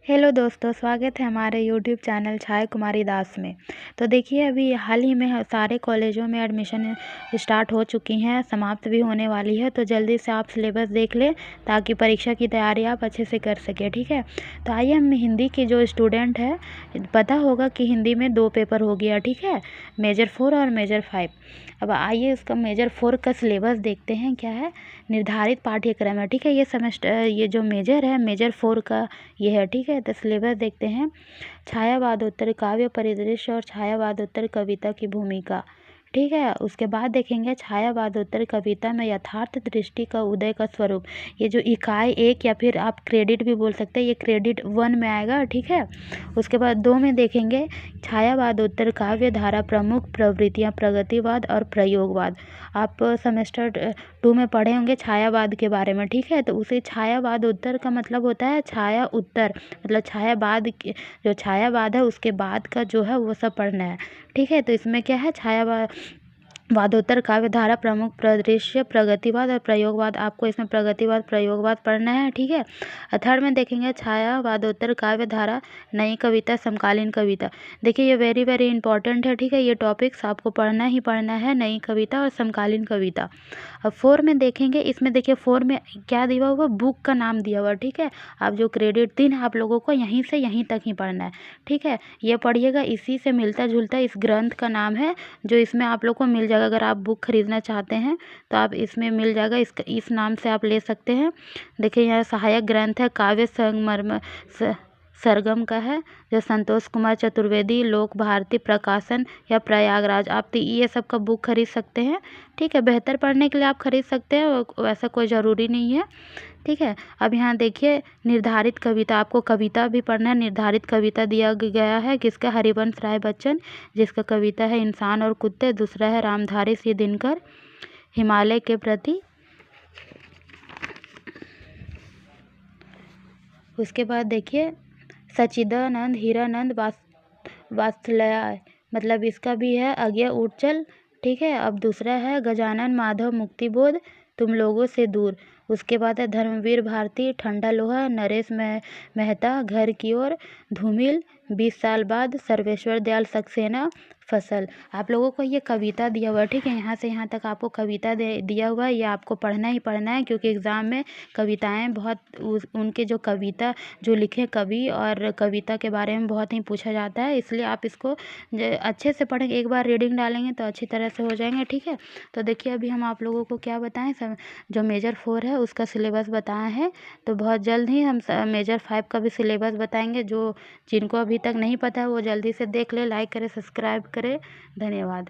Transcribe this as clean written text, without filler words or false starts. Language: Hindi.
हेलो दोस्तों, स्वागत है हमारे यूट्यूब चैनल छाया कुमारी दास में। तो देखिए, अभी हाल ही में सारे कॉलेजों में एडमिशन स्टार्ट हो चुकी हैं, समाप्त भी होने वाली है। तो जल्दी से आप सिलेबस देख लें ताकि परीक्षा की तैयारी आप अच्छे से कर सकें, ठीक है। तो आइए, हम हिंदी के जो स्टूडेंट है, पता होगा कि हिंदी में 2 पेपर हो गया, ठीक है, मेजर 4 और मेजर 5। अब आइए, इसका मेजर 4 का सिलेबस देखते हैं क्या है। निर्धारित पाठ्यक्रम है, ठीक है। ये जो मेजर है, मेजर 4 का ये है, ठीक है। तो सिलेबस देखते हैं। छायावादोत्तर काव्य परिदृश्य और छायावादोत्तर कविता की भूमिका, ठीक है। उसके बाद देखेंगे छायावादोत्तर कविता में यथार्थ दृष्टि का उदय का स्वरूप। ये जो इकाई 1 या फिर आप क्रेडिट भी बोल सकते हैं, ये क्रेडिट 1 में आएगा, ठीक है। उसके बाद 2 में देखेंगे छायावादोत्तर काव्य धारा प्रमुख प्रवृत्तियाँ प्रगतिवाद और प्रयोगवाद। आप सेमेस्टर 2 में पढ़े होंगे छायावाद के बारे में, ठीक है। तो उसे छायावाद उत्तर का मतलब होता है छाया उत्तर, मतलब छायावाद जो छायावाद है उसके बाद का जो है वो सब पढ़ना है, ठीक है। तो इसमें क्या है, वादोत्तर काव्य धारा प्रमुख परिदृश्य प्रगतिवाद और प्रयोगवाद। आपको इसमें प्रगतिवाद प्रयोगवाद पढ़ना है, ठीक है। थर्ड में देखेंगे छायावादोत्तर काव्य धारा नई कविता समकालीन कविता। देखिए, ये वेरी वेरी इंपॉर्टेंट है, ठीक है। ये टॉपिक्स आपको पढ़ना ही पढ़ना है, नई कविता और समकालीन कविता। अब 4 में देखेंगे, इसमें देखिए 4 में क्या दिया हुआ, बुक का नाम दिया हुआ, ठीक है। आप जो क्रेडिट 3 आप लोगों को यहीं से यहीं तक ही पढ़ना है, ठीक है। ये पढ़िएगा, इसी से मिलता जुलता इस ग्रंथ का नाम है जो इसमें आप लोग को मिल जाएगा। अगर आप बुक खरीदना चाहते हैं तो आप इसमें मिल जाएगा, इस नाम से आप ले सकते हैं। देखिए, यहाँ सहायक ग्रंथ है, काव्य संगमरमर सरगम का है, जो संतोष कुमार चतुर्वेदी, लोक भारती प्रकाशन या प्रयागराज। आप तो ये सब का बुक खरीद सकते हैं, ठीक है। बेहतर पढ़ने के लिए आप खरीद सकते हैं, वैसा कोई ज़रूरी नहीं है, ठीक है। अब यहाँ देखिए, निर्धारित कविता, आपको कविता भी पढ़ना है। निर्धारित कविता दिया गया है किसका, हरिवंश राय बच्चन, जिसका कविता है इंसान और कुत्ते। दूसरा है रामधारी सिंह दिनकर, हिमालय के प्रति। उसके बाद देखिए, सच्चिदानंद हीरानंद वात्सल्याय, मतलब इसका भी है अज्ञा उठचल, ठीक है। अब दूसरा है गजानन माधव मुक्तिबोध, तुम लोगों से दूर। उसके बाद है धर्मवीर भारती, ठंडा लोहा, नरेश मेहता, घर की ओर, धूमिल, 20 साल बाद, सर्वेश्वर दयाल सक्सेना, फसल। आप लोगों को ये कविता दिया हुआ है, ठीक है। यहाँ से यहाँ तक आपको कविता दिया हुआ है, ये आपको पढ़ना ही पढ़ना है, क्योंकि एग्ज़ाम में कविताएं बहुत उनके जो कविता जो लिखे कवि और कविता के बारे में बहुत ही पूछा जाता है, इसलिए आप इसको अच्छे से पढ़ेंगे। एक बार रीडिंग डालेंगे तो अच्छी तरह से हो जाएंगे, ठीक है। तो देखिए, अभी हम आप लोगों को क्या बताएं, जो मेजर 4 है उसका सिलेबस बताए हैं। तो बहुत जल्द ही हम मेजर 5 का भी सिलेबस बताएंगे। जिनको अभी तक नहीं पता है वो जल्दी से देख ले, लाइक करें, सब्सक्राइब करें। धन्यवाद।